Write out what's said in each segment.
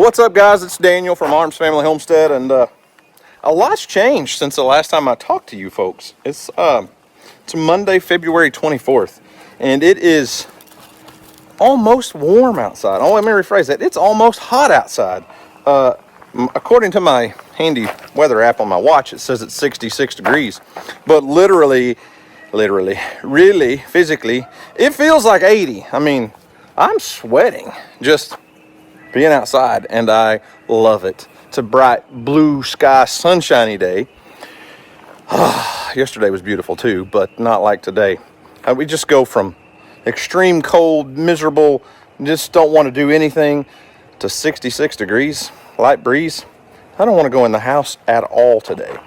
What's up, guys? It's Daniel from Arms Family Homestead, and a lot's changed since the last time I talked to you folks. It's Monday, February 24th, and it is almost warm outside. Oh, let me rephrase that. It's almost hot outside. According to my handy weather app on my watch, it says it's 66 degrees, but literally, really, physically, it feels like 80. I mean, I'm sweating just being outside, and I love it. It's a bright blue sky, sunshiny day. Yesterday was beautiful too, but not like today. We just go from extreme cold, miserable, just don't want to do anything, to 66 degrees, light breeze. I don't want to go in the house at all today.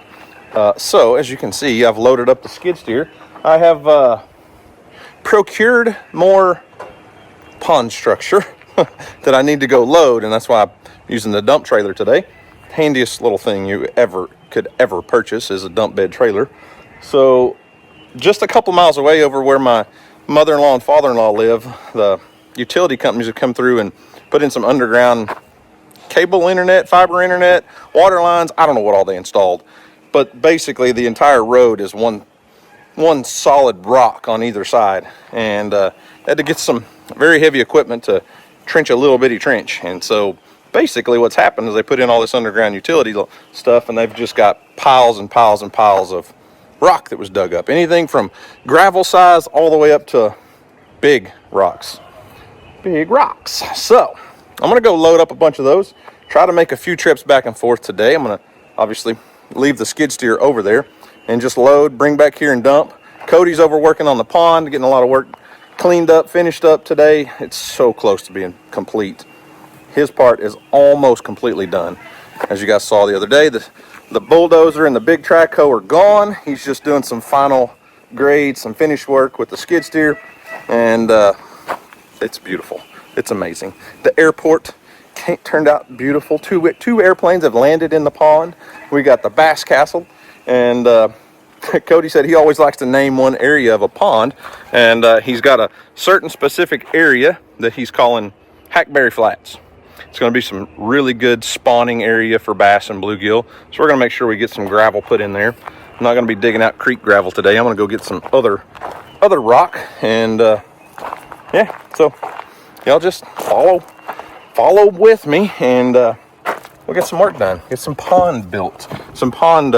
So as you can see, I've loaded up the skid steer. I have procured more pond structure that I need to go load, and that's why I'm using the dump trailer today. Handiest little thing you could ever purchase is a dump bed trailer. So just a couple miles away, over where my mother-in-law and father-in-law live, the utility companies have come through and put in some underground cable internet, fiber internet, water lines. I don't know what all they installed, but basically the entire road is one solid rock on either side, and had to get some very heavy equipment to trench a little bitty trench. And so basically what's happened is they put in all this underground utility stuff, and they've just got piles and piles and piles of rock that was dug up. Anything from gravel size all the way up to big rocks. So I'm gonna go load up a bunch of those, try to make a few trips back and forth today. I'm gonna obviously leave the skid steer over there and just load, bring back here and dump. Cody's over working on the pond, getting a lot of work cleaned up, finished up today. It's so close to being complete. His part is almost completely done. As you guys saw the other day, the bulldozer and the big track hoe are gone. He's just doing some final grades, some finish work with the skid steer, and it's beautiful. It's amazing. The airport turned out beautiful. Two airplanes have landed in the pond. We got the Bass Castle, and Cody said he always likes to name one area of a pond, and he's got a certain specific area that he's calling Hackberry Flats. It's going to be some really good spawning area for bass and bluegill, so we're going to make sure we get some gravel put in there. I'm not going to be digging out creek gravel today. I'm going to go get some other rock, and yeah, so y'all just follow with me, and we'll get some work done, get some pond built, some pond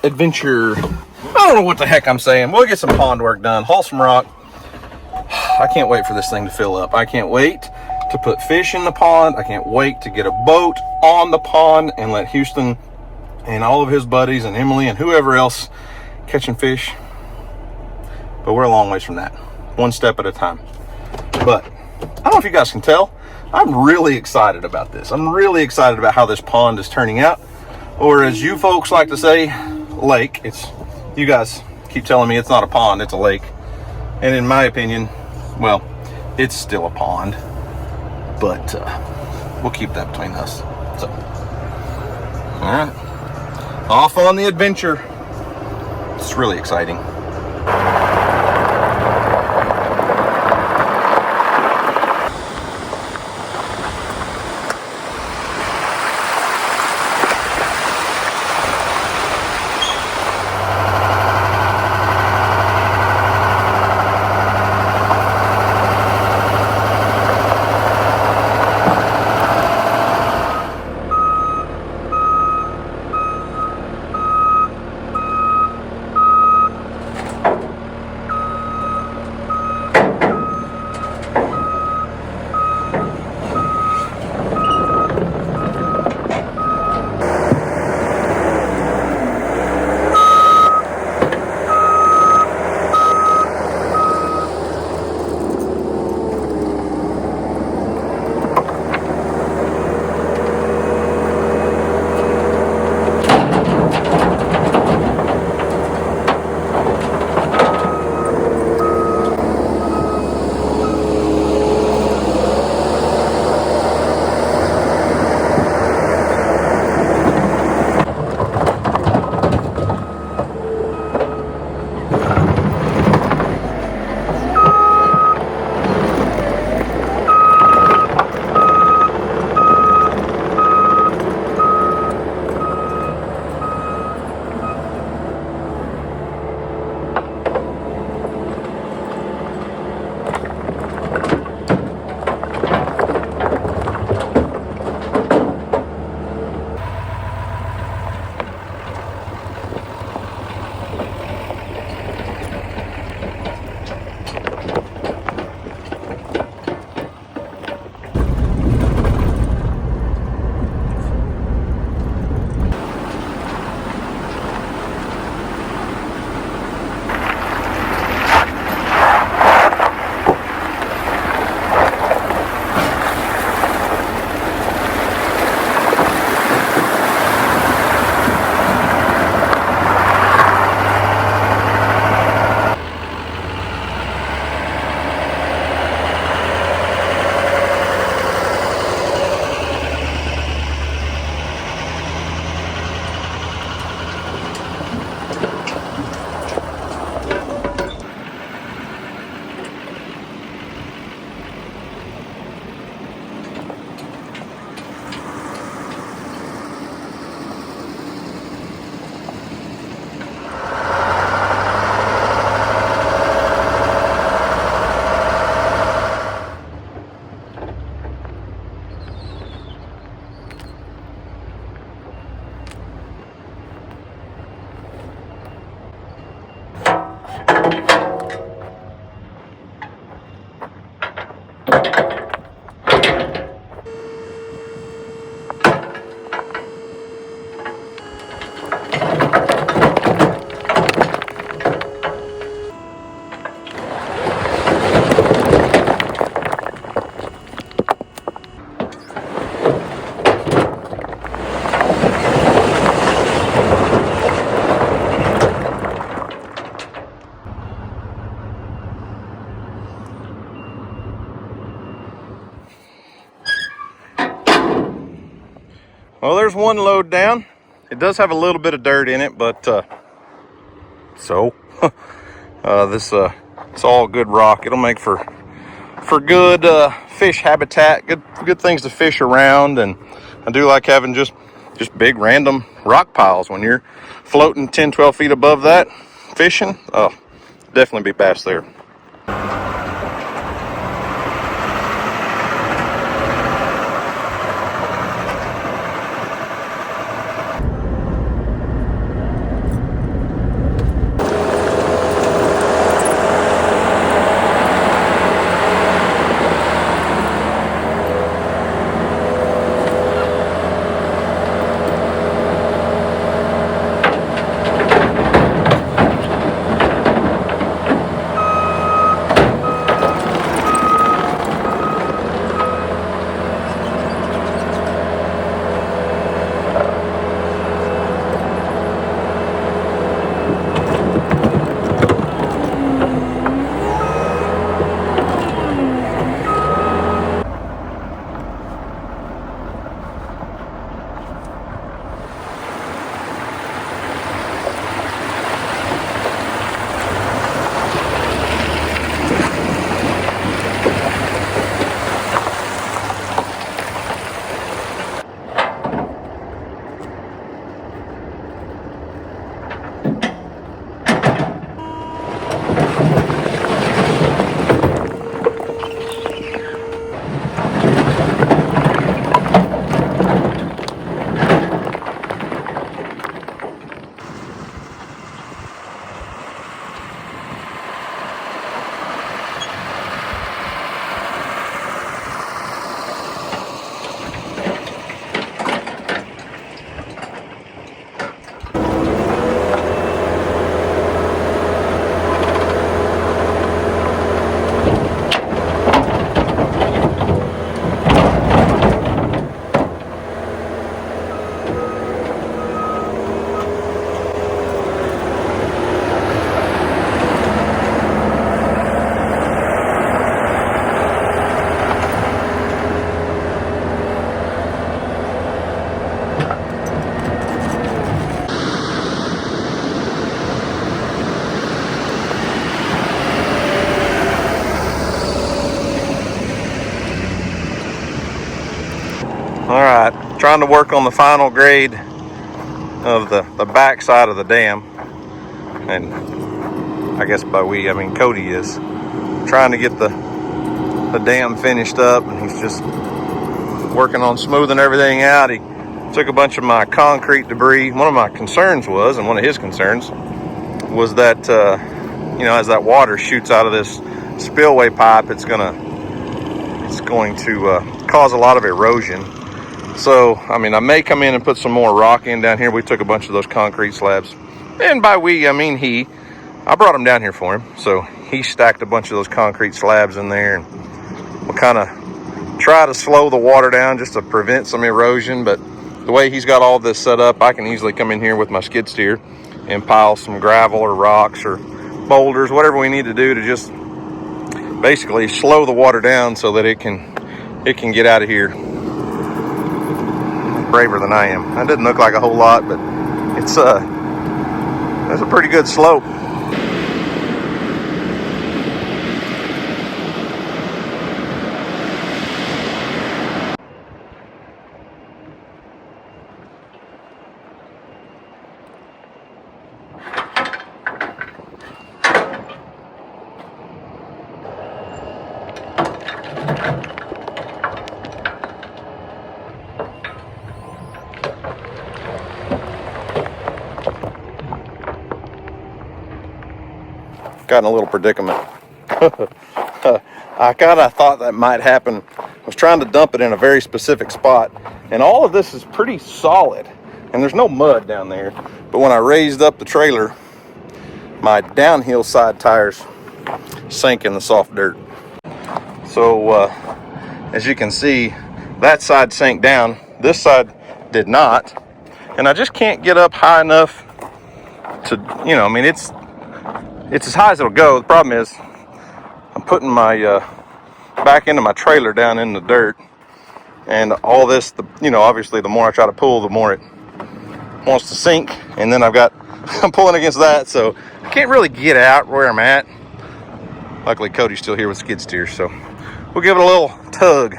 adventure. I don't know what the heck I'm saying. We'll get some pond work done, haul some rock. I can't wait for this thing to fill up. I can't wait to put fish in the pond. I can't wait to get a boat on the pond and let Houston and all of his buddies and Emily and whoever else catching fish. But we're a long ways from that, one step at a time. But I don't know if you guys can tell, I'm really excited about this. I'm really excited about how this pond is turning out, or as you folks like to say, lake. You guys keep telling me it's not a pond, it's a lake. And in my opinion, well, it's still a pond, but we'll keep that between us. So, all right, off on the adventure. It's really exciting. Well, there's one load down. It does have a little bit of dirt in it, but it's all good rock. It'll make for good fish habitat, good things to fish around. And I do like having just big random rock piles when you're floating 10-12 feet above that fishing. Oh, definitely be bass there. All right, trying to work on the final grade of the back side of the dam. And I guess by we, I mean Cody is trying to get the dam finished up, and he's just working on smoothing everything out. He took a bunch of my concrete debris. One of my concerns was, and one of his concerns was that, as that water shoots out of this spillway pipe, it's going to cause a lot of erosion. So, I mean, I may come in and put some more rock in down here. We took a bunch of those concrete slabs. And by we, I mean he. I brought them down here for him. So he stacked a bunch of those concrete slabs in there. And we'll kind of try to slow the water down just to prevent some erosion. But the way he's got all this set up, I can easily come in here with my skid steer and pile some gravel or rocks or boulders, whatever we need to do to just basically slow the water down so that it can get out of here. Braver than I am. That doesn't look like a whole lot, but it's a pretty good slope. Got in a little predicament. I kind of thought that might happen. I was trying to dump it in a very specific spot, and all of this is pretty solid, and there's no mud down there. But when I raised up the trailer, my downhill side tires sank in the soft dirt. So as you can see, that side sank down. This side did not, and I just can't get up high enough to, I mean, it's as high as it'll go. The problem is I'm putting my back into my trailer down in the dirt, And all this, you know, obviously the more I try to pull, the more it wants to sink. And then I'm pulling against that, so I can't really get out where I'm at. Luckily, Cody's still here with skid steer, so we'll give it a little tug.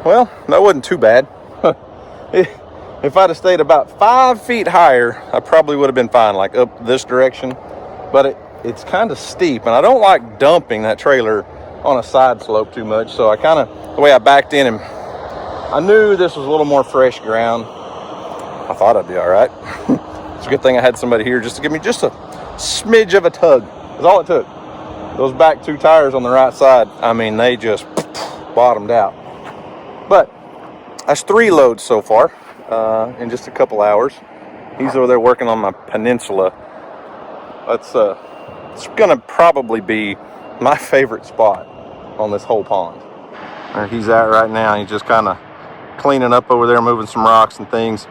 Well, that wasn't too bad. If I'd have stayed about 5 feet higher, I probably would have been fine, like up this direction. But it's kind of steep, and I don't like dumping that trailer on a side slope too much. So the way I backed in, and I knew this was a little more fresh ground. I thought I'd be all right. It's a good thing I had somebody here just to give me just a smidge of a tug. That's all it took. Those back 2 tires on the right side, I mean, they just bottomed out. But that's 3 loads so far in just a couple hours. He's over there working on my peninsula. It's gonna probably be my favorite spot on this whole pond. Where he's at right now, he's just kind of cleaning up over there, moving some rocks and things.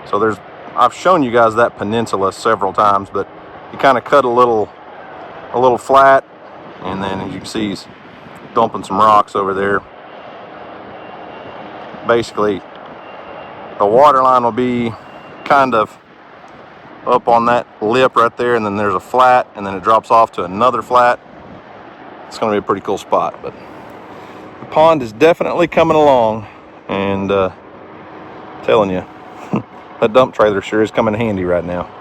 So I've shown you guys that peninsula several times, but he kind of cut a little flat, and then as you can see, he's dumping some rocks over there. Basically, the water line will be kind of up on that lip right there, and then there's a flat, and then it drops off to another flat. It's going to be a pretty cool spot, but the pond is definitely coming along, and telling you, that dump trailer sure is coming handy right now.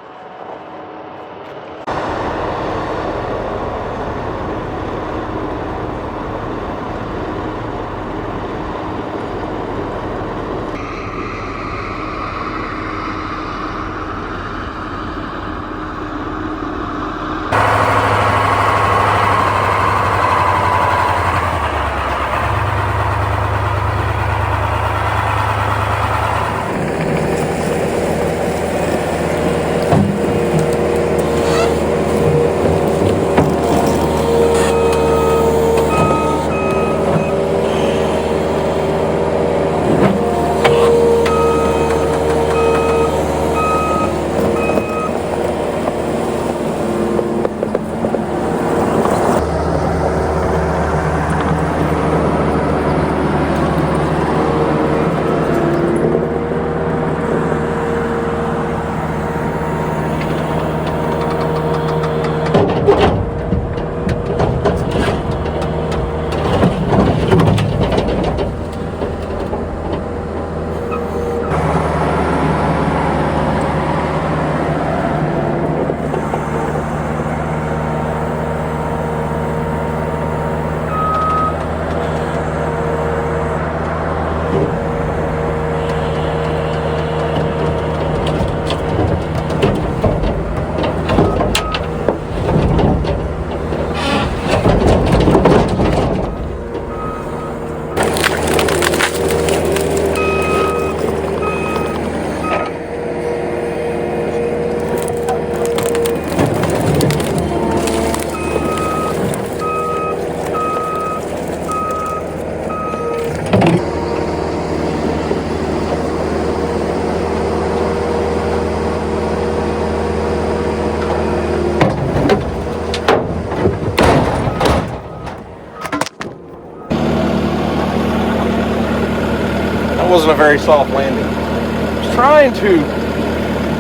Wasn't a very soft landing. I was trying to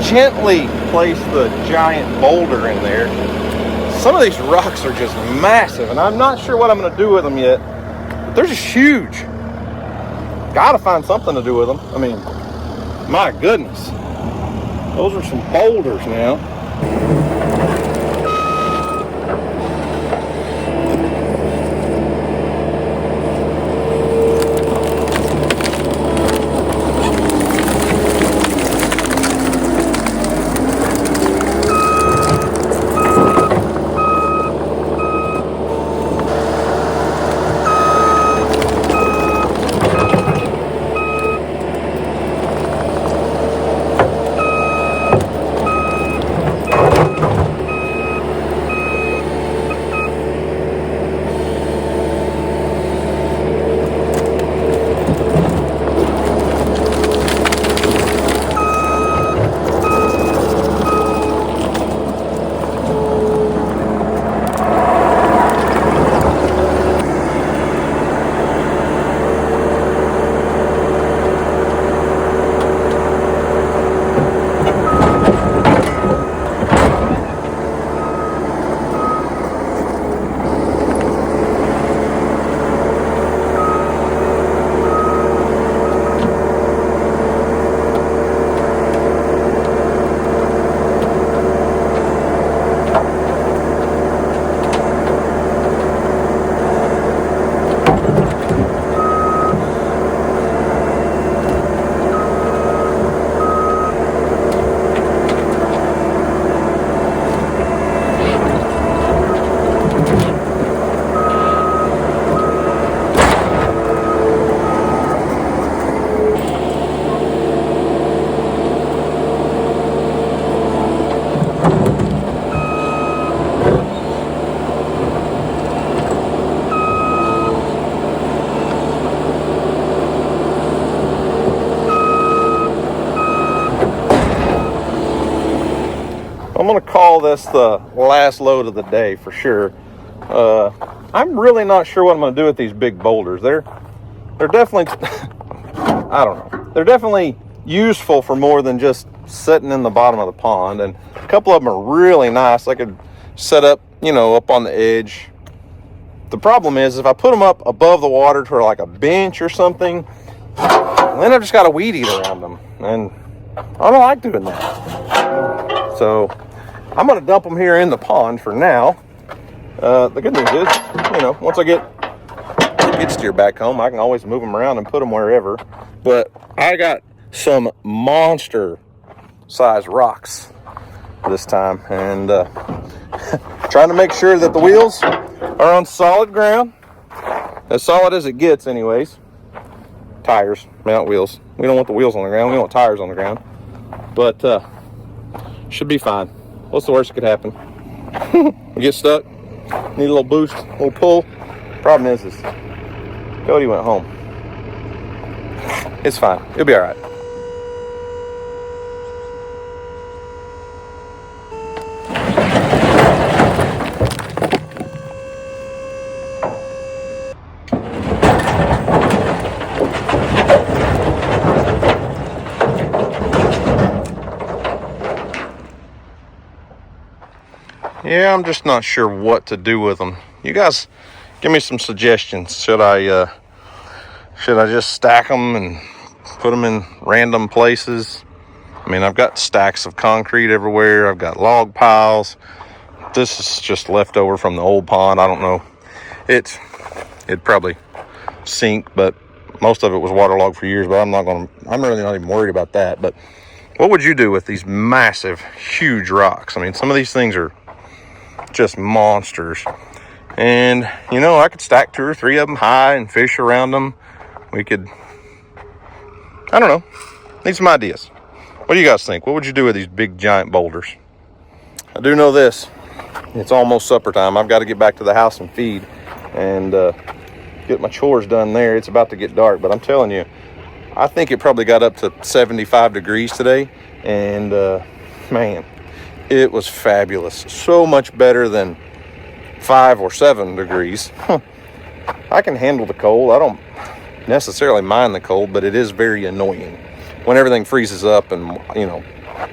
gently place the giant boulder in there. Some of these rocks are just massive, and I'm not sure what I'm going to do with them yet. But they're just huge. Gotta find something to do with them. I mean, my goodness. Those are some boulders now. I'm gonna call this the last load of the day for sure. I'm really not sure what I'm gonna do with these big boulders. They're definitely, I don't know. They're definitely useful for more than just sitting in the bottom of the pond. And a couple of them are really nice. I could set up, you know, up on the edge. The problem is if I put them up above the water to like a bench or something, then I've just got a weed eat around them. And I don't like doing that. So I'm going to dump them here in the pond for now. The good news is, you know, once I get skid steer back home, I can always move them around and put them wherever. But I got some monster size rocks this time, and trying to make sure that the wheels are on solid ground, as solid as it gets anyways. Tires, not wheels. We don't want the wheels on the ground, we want tires on the ground. But should be fine. What's the worst that could happen? We get stuck, need a little boost, a little pull. Problem is Cody went home. It's fine, it'll be all right. Yeah, I'm just not sure what to do with them. You guys give me some suggestions. Should I just stack them and put them in random places? I mean, I've got stacks of concrete everywhere. I've got log piles. This is just leftover from the old pond. I don't know. It'd probably sink, but most of it was waterlogged for years, but I'm really not even worried about that. But what would you do with these massive, huge rocks? I mean, some of these things are just monsters. And, you know, I could stack 2 or 3 of them high and fish around them. We could, I don't know, need some ideas. What do you guys think? What would you do with these big, giant boulders? I do know this. It's almost supper time. I've got to get back to the house and feed and get my chores done there. It's about to get dark, but I'm telling you, I think it probably got up to 75 degrees today. And, man, it was fabulous. So much better than 5 or 7 degrees. I can handle the cold. I don't necessarily mind the cold, but it is very annoying when everything freezes up and, you know,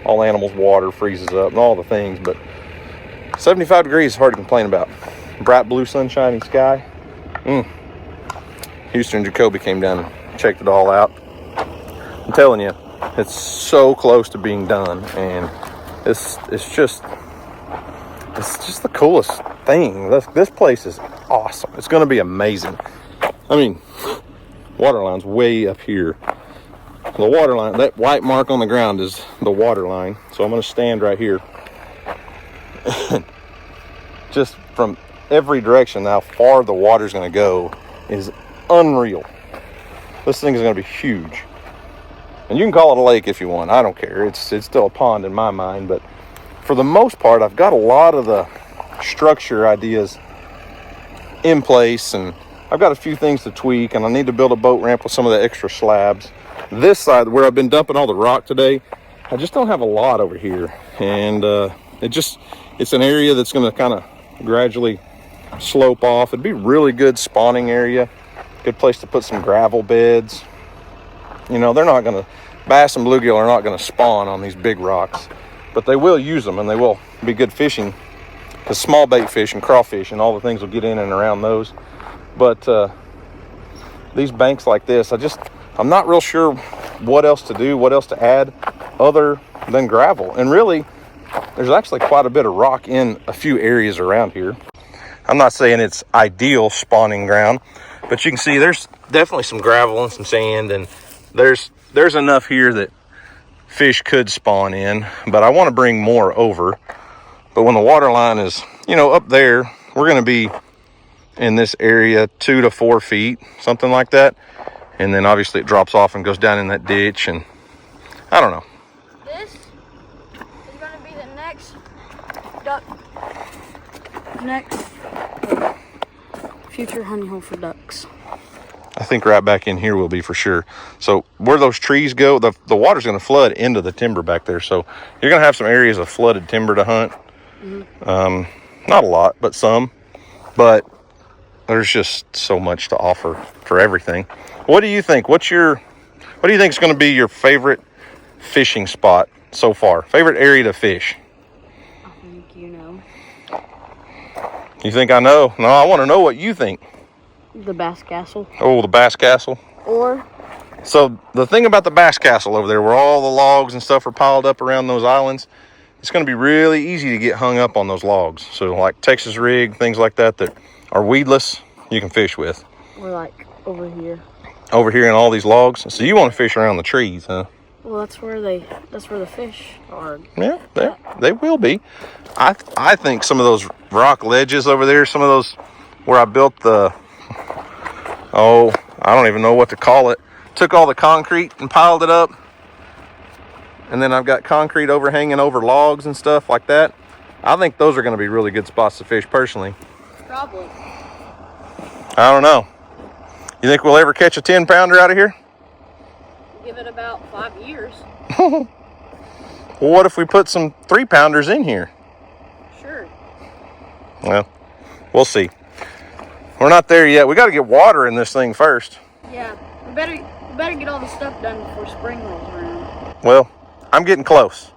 all animals' water freezes up and all the things. But 75 degrees is hard to complain about. Bright blue sunshiny sky. Houston and Jacoby came down and checked it all out. I'm telling you, it's so close to being done, and it's just the coolest thing. This place is awesome. It's going to be amazing. I mean, water line's way up here. The water line, that white mark on the ground is the water line. So I'm going to stand right here. Just from every direction, how far the water's going to go is unreal. This thing is going to be huge. And you can call it a lake if you want. I don't care. It's still a pond in my mind. But for the most part, I've got a lot of the structure ideas in place. And I've got a few things to tweak. And I need to build a boat ramp with some of the extra slabs. This side, where I've been dumping all the rock today, I just don't have a lot over here. And it's an area that's going to kind of gradually slope off. It'd be a really good spawning area. Good place to put some gravel beds. You know, they're not going to, bass and bluegill are not going to spawn on these big rocks, but they will use them and they will be good fishing, because small bait fish and crawfish and all the things will get in and around those. But these banks like this, I'm not real sure what else to do, what else to add other than gravel. And really, there's actually quite a bit of rock in a few areas around here. I'm not saying it's ideal spawning ground, but you can see there's definitely some gravel and some sand, and there's enough here that fish could spawn in, but I want to bring more over. But when the water line is, you know, up there, we're going to be in this area 2 to 4 feet, something like that. And then obviously it drops off and goes down in that ditch, and I don't know. This is going to be the next duck, future honey hole for ducks. I think right back in here will be for sure. So where those trees go, the water's going to flood into the timber back there. So you're going to have some areas of flooded timber to hunt. Not a lot, but some. But there's just so much to offer for everything. What do you think? What do you think is going to be your favorite fishing spot so far? Favorite area to fish? I think you know. You think I know? No, I want to know what you think. The Bass Castle. Oh, the Bass Castle. Or So the thing about the Bass Castle over there, where all the logs and stuff are piled up around those islands, it's going to be really easy to get hung up on those logs. So like Texas rig, things like that are weedless, you can fish with. we're like over here. Over here in all these logs. So you want to fish around the trees, huh? Well, that's where the fish are. Yeah, they will be. I think some of those rock ledges over there, some of those where I built I don't even know what to call it. Took all the concrete and piled it up. And then I've got concrete overhanging over logs and stuff like that. I think those are going to be really good spots to fish personally. Probably. I don't know. You think we'll ever catch a 10-pounder out of here? Give it about 5 years. Well, what if we put some 3-pounders in here? Sure. Well, we'll see. We're not there yet. We got to get water in this thing first. Yeah, we better get all the stuff done before spring rolls around. Well, I'm getting close.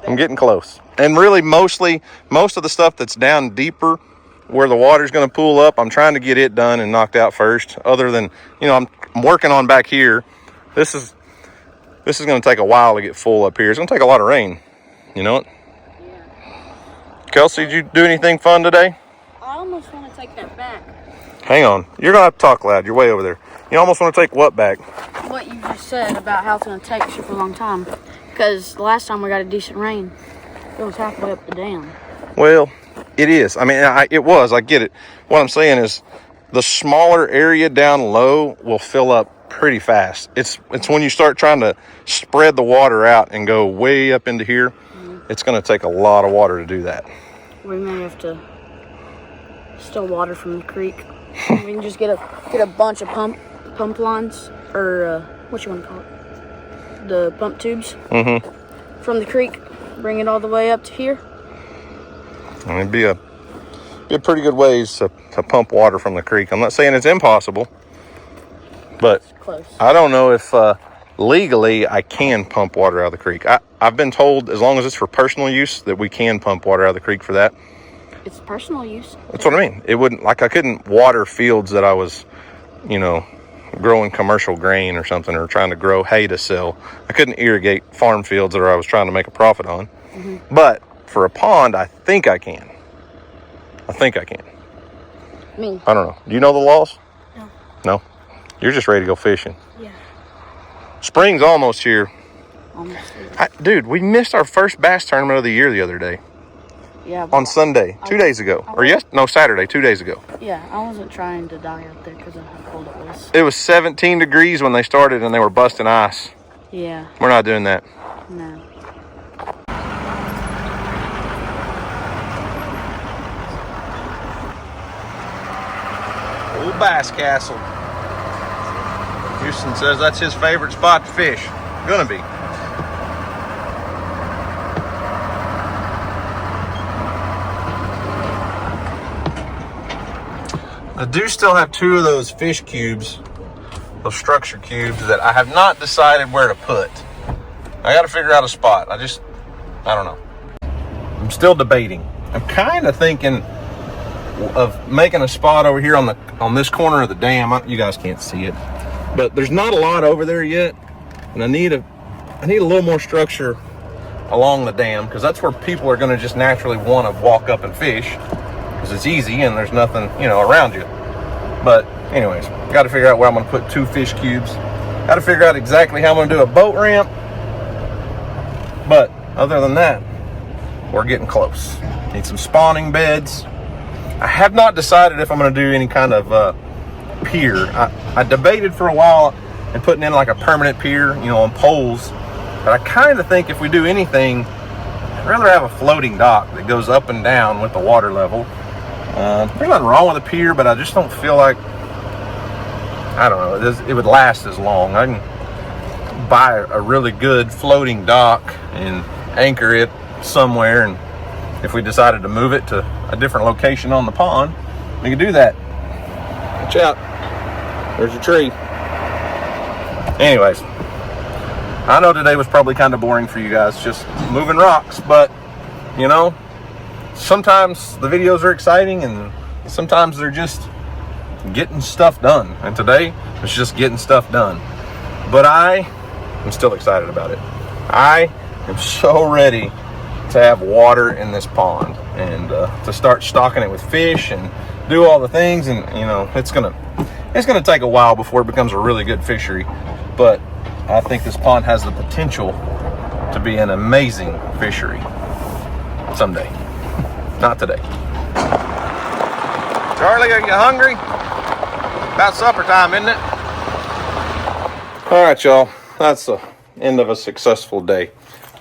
I'm getting close. And really, most of the stuff that's down deeper where the water's going to pool up, I'm trying to get it done and knocked out first. Other than, I'm working on back here. This is going to take a while to get full up here. It's going to take a lot of rain. You know it? Yeah. Kelsey, did you do anything fun today? I almost want to take that back. Hang on. You're going to have to talk loud. You're way over there. You almost want to take what back? What you just said about how it's going to take a super long time. Because the last time we got a decent rain, it was halfway up the dam. Well, it is. I mean, it was. I get it. What I'm saying is the smaller area down low will fill up pretty fast. It's when you start trying to spread the water out and go way up into here, it's going to take a lot of water to do that. We may have to steal water from the creek. We can just get a bunch of pump lines, or what you want to call it, the pump tubes from the creek. Bring it all the way up to here. And it'd be a pretty good ways to pump water from the creek. I'm not saying it's impossible, but Close. I don't know if legally I can pump water out of the creek. I've been told as long as it's for personal use that we can pump water out of the creek for that. It's personal use. That's what I mean. It wouldn't, like, I couldn't water fields that I was, growing commercial grain or something, or trying to grow hay to sell. I couldn't irrigate farm fields that I was trying to make a profit on. But for a pond, I think I can. Me. I don't know. Do you know the laws? No. No? You're just ready to go fishing. Yeah. Spring's almost here. Almost. Dude, we missed our first bass tournament of the year the other day. Yeah. On Sunday, 2 days ago. Saturday, 2 days ago. Yeah, I wasn't trying to die out there because of how cold it was. It was 17 degrees when they started and they were busting ice. Yeah. We're not doing that. No. Old Bass Castle. Houston says that's his favorite spot to fish. Gonna be. I do still have 2 of those fish cubes, those structure cubes, that I have not decided where to put. I got to figure out a spot. I don't know. I'm still debating. I'm kind of thinking of making a spot over here on this corner of the dam. You guys can't see it, but there's not a lot over there yet, and I need a little more structure along the dam, because that's where people are going to just naturally want to walk up and fish, because it's easy and there's nothing around you. But anyways, got to figure out where I'm going to put 2 fish cubes. Got to figure out exactly how I'm going to do a boat ramp. But other than that, we're getting close. Need some spawning beds. I have not decided if I'm going to do any kind of pier. I debated for a while and putting in like a permanent pier, on poles. But I kind of think if we do anything, I'd rather have a floating dock that goes up and down with the water level. There's nothing wrong with a pier, but I just don't feel like I don't know, it would last as long. I can buy a really good floating dock and anchor it somewhere, and if we decided to move it to a different location on the pond, we could do that. Watch out, there's a tree. Anyways, I know today was probably kind of boring for you guys, just moving rocks, but you know, sometimes the videos are exciting and sometimes they're just getting stuff done, and today it's just getting stuff done. But I am still excited about it. I am so ready to have water in this pond and to start stocking it with fish and do all the things. And you know, it's gonna take a while before it becomes a really good fishery, but I think this pond has the potential to be an amazing fishery someday. Not today. Charlie, are you hungry? About supper time, isn't it? All right, y'all. That's the end of a successful day.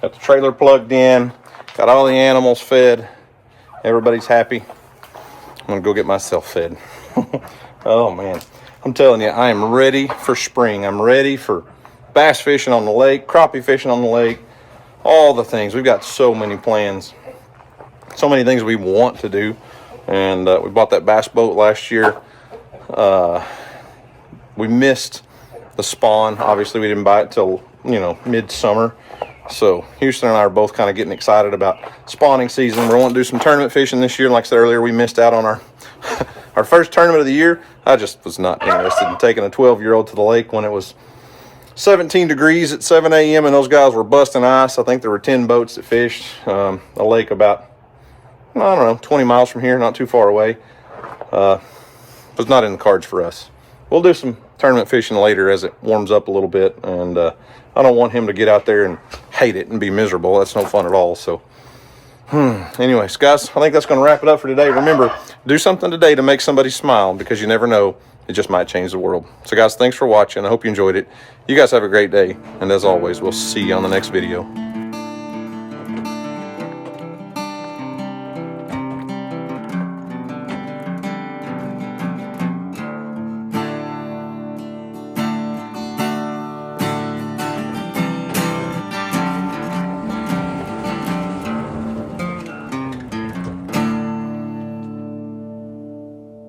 Got the trailer plugged in, got all the animals fed. Everybody's happy. I'm gonna go get myself fed. Oh man, I'm telling you, I am ready for spring. I'm ready for bass fishing on the lake, crappie fishing on the lake, all the things. We've got so many plans, so many things we want to do. And we bought that bass boat last year. We missed the spawn. Obviously, we didn't buy it till, you know, midsummer. So Houston and I are both kind of getting excited about spawning season. We're wanting to do some tournament fishing this year. Like I said earlier, we missed out on our our first tournament of the year. I just was not interested in taking a 12-year-old to the lake when it was 17 degrees at 7 a.m. and those guys were busting ice. I think there were 10 boats that fished a lake about, I don't know, 20 miles from here, not too far away. Was not in the cards for us. We'll do some tournament fishing later as it warms up a little bit, and I don't want him to get out there and hate it and be miserable. That's no fun at all. So anyways, guys, I think that's going to wrap it up for today. Remember, do something today to make somebody smile, because you never know, it just might change the world. So guys, thanks for watching. I hope you enjoyed it. You guys have a great day, and as always, we'll see you on the next video.